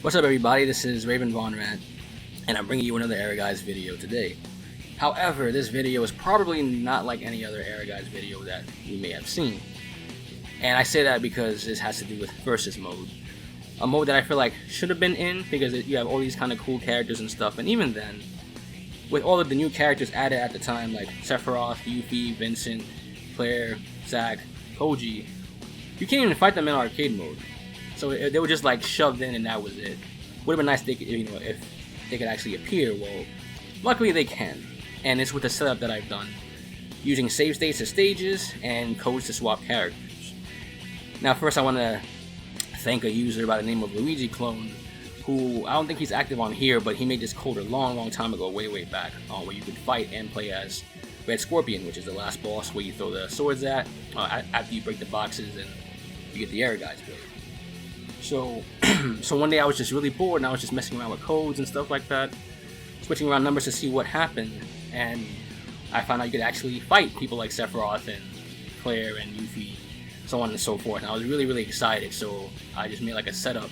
What's up, everybody? This is Raven Von Rant, and I'm bringing you another Ehrgeiz video today. However, this video is probably not like any other Ehrgeiz video that you may have seen. And I say that because this has to do with Versus mode. A mode that I feel like should have been in because you have all these kind of cool characters and stuff, and even then, with all of the new characters added at the time, like Sephiroth, Yuffie, Vincent, Claire, Zack, Koji, you can't even fight them in arcade mode. So they were just like shoved in, and that was it. Would have been nice if they could actually appear. Well, luckily they can, and it's with the setup that I've done, using save states as stages and codes to swap characters. Now, first I want to thank a user by the name of Luigi Clone, who I don't think he's active on here, but he made this code a long time ago, way back, where you could fight and play as Red Scorpion, which is the last boss where you throw the swords at after you break the boxes and you get the Ehrgeiz build. So one day I was just really bored and I was just messing around with codes and stuff like that, switching around numbers to see what happened, and I found out you could actually fight people like Sephiroth and Claire and Yuffie, so on and so forth. And I was really excited, so I just made like a setup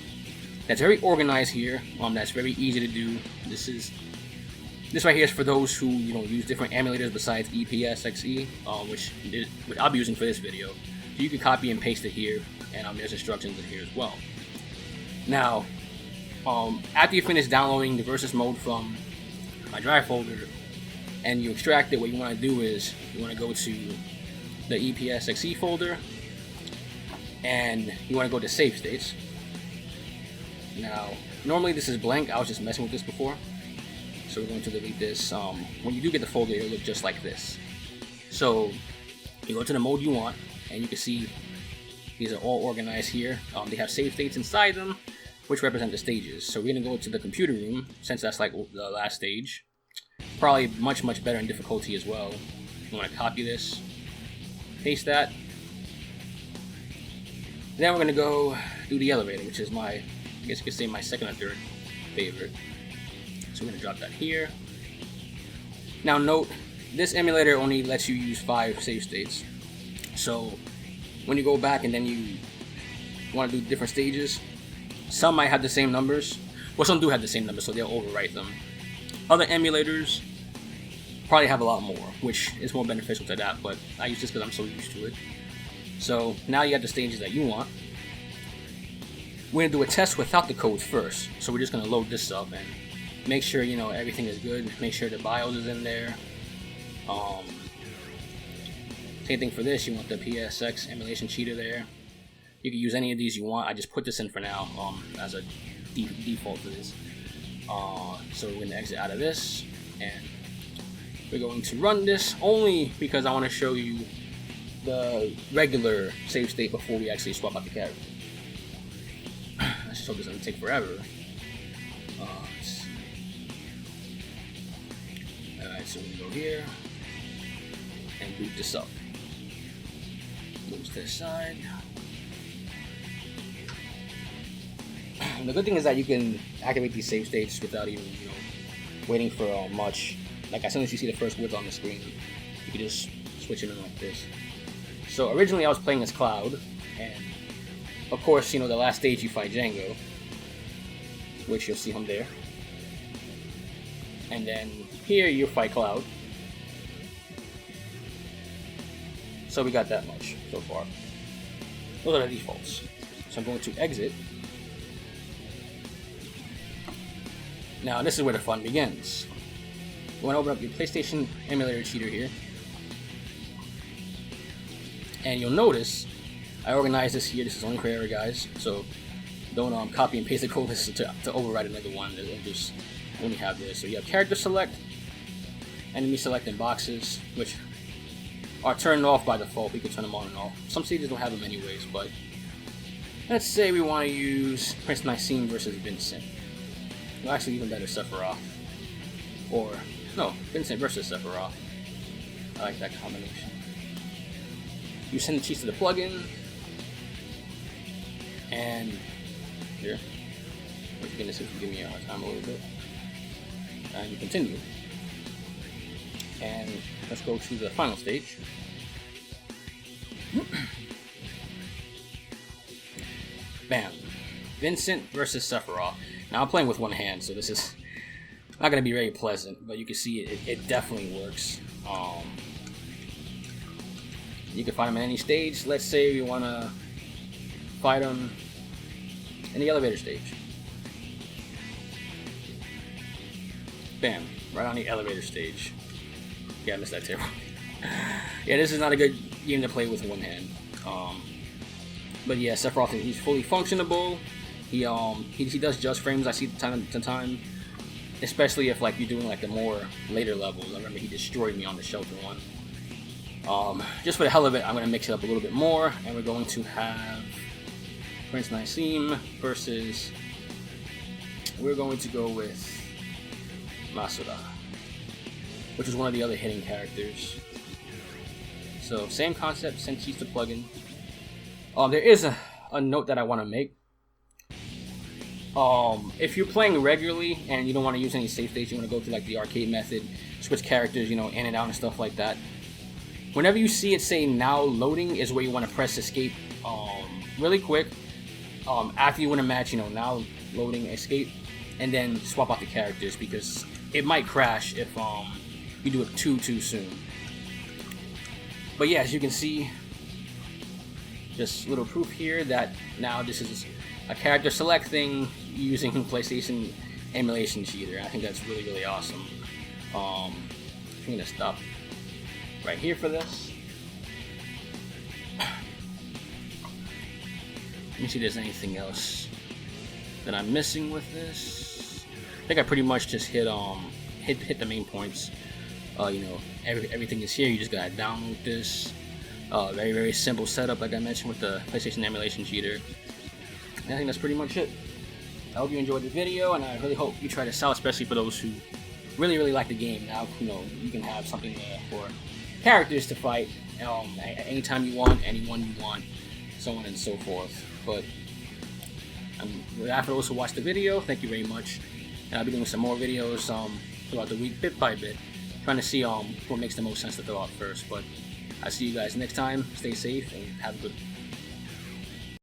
that's very organized here, that's very easy to do. This right here is for those who use different emulators besides EPSXE, which I'll be using for this video. So you can copy and paste it here, and there's instructions in here as well. Now, after you finish downloading the Versus mode from my drive folder and you extract it, what you want to do is you want to go to the EPSXE folder and you want to go to save states. Now, normally this is blank. I was just messing with this before, so we're going to delete this. When you do get the folder, it'll look just like this. So you go to the mode you want, and you can see these are all organized here. They have save states inside them, which represent the stages. So we're going to go to the computer room, since that's like the last stage. Probably much better in difficulty as well. You want to copy this, paste that. Then we're going to go do the elevator, which is I guess you could say my second or third favorite. So we're going to drop that here. Now note, this emulator only lets you use 5 save states. So when you go back and then you want to do different stages, some might have the same numbers. Well, some do have the same numbers, so they'll overwrite them. Other emulators probably have a lot more, which is more beneficial to that, but I use this because I'm so used to it. So now you have the stages that you want. We're going to do a test without the codes first. So we're just going to load this up and make sure everything is good. Make sure the BIOS is in there. Same thing for this. You want the PSX emulation cheater there. You can use any of these you want. I just put this in for now as a default for this. So we're going to exit out of this, and we're going to run this only because I want to show you the regular save state before we actually swap out the character. Let's just hope this doesn't take forever. Alright, so we can go here and boot this up. Move to this side. The good thing is that you can activate these save states without even waiting for much. Like as soon as you see the first words on the screen, you can just switch it in like this. So originally I was playing as Cloud, and of course the last stage you fight Django, which you'll see him there, and then here you fight Cloud. So we got that much so far. Those are the defaults. So I'm going to exit. Now this is where the fun begins. You want to open up your PlayStation emulator cheater here, and you'll notice I organized this here. This is only for Ehrgeiz, so don't copy and paste the code to override another one. Just only have this. So you have character select, enemy select, and boxes, which are turned off by default. We can turn them on and off. Some stages don't have them anyways, but let's say we want to use Prince Nassim versus Vincent. Well, actually, even better, Sephiroth. Or, no, Vincent versus Sephiroth. I like that combination. You send the cheats to the plugin. And here. Once again, this will give me a hard time a little bit. And you continue. And let's go to the final stage. Bam. Vincent versus Sephiroth. Now I'm playing with one hand, so this is not going to be very pleasant, but you can see it definitely works. You can fight him in any stage. Let's say you want to fight him in the elevator stage. Bam, right on the elevator stage. Yeah, I missed that terrible. Yeah, this is not a good game to play with one hand. But yeah, Sephiroth, he's fully functionable. He does just frames, I see time to time. Especially if like you're doing like the more later levels. I remember he destroyed me on the shelter one. Just for the hell of it, I'm gonna mix it up a little bit more, and we're going to have Prince Nassim versus. We're going to go with Masura, which is one of the other hidden characters. So same concept, same keys to plug in. There is a note that I want to make. If you're playing regularly and you don't want to use any save states, you want to go through like the arcade method, switch characters, you know, in and out and stuff like that. Whenever you see it say now loading is where you want to press escape really quick. After you win a match, you know, now loading, escape, and then swap out the characters, because it might crash if you do it too soon. But yeah, as you can see, just little proof here that now this is a character select thing using PlayStation emulation cheater. I think that's really awesome. I'm gonna stop right here for this. Let me see if there's anything else that I'm missing with this. I think I pretty much just hit the main points. You know, everything is here. You just gotta download this. Very simple setup, like I mentioned, with the PlayStation emulation cheater. And I think that's pretty much it. I hope you enjoyed the video, and I really hope you try this out, especially for those who really like the game. Now, you know, you can have something for characters to fight anytime you want, anyone you want, so on and so forth. But after those who watched the video, thank you very much. And I'll be doing some more videos throughout the week, bit by bit, trying to see what makes the most sense to throw out first. But I'll see you guys next time. Stay safe and have a good one.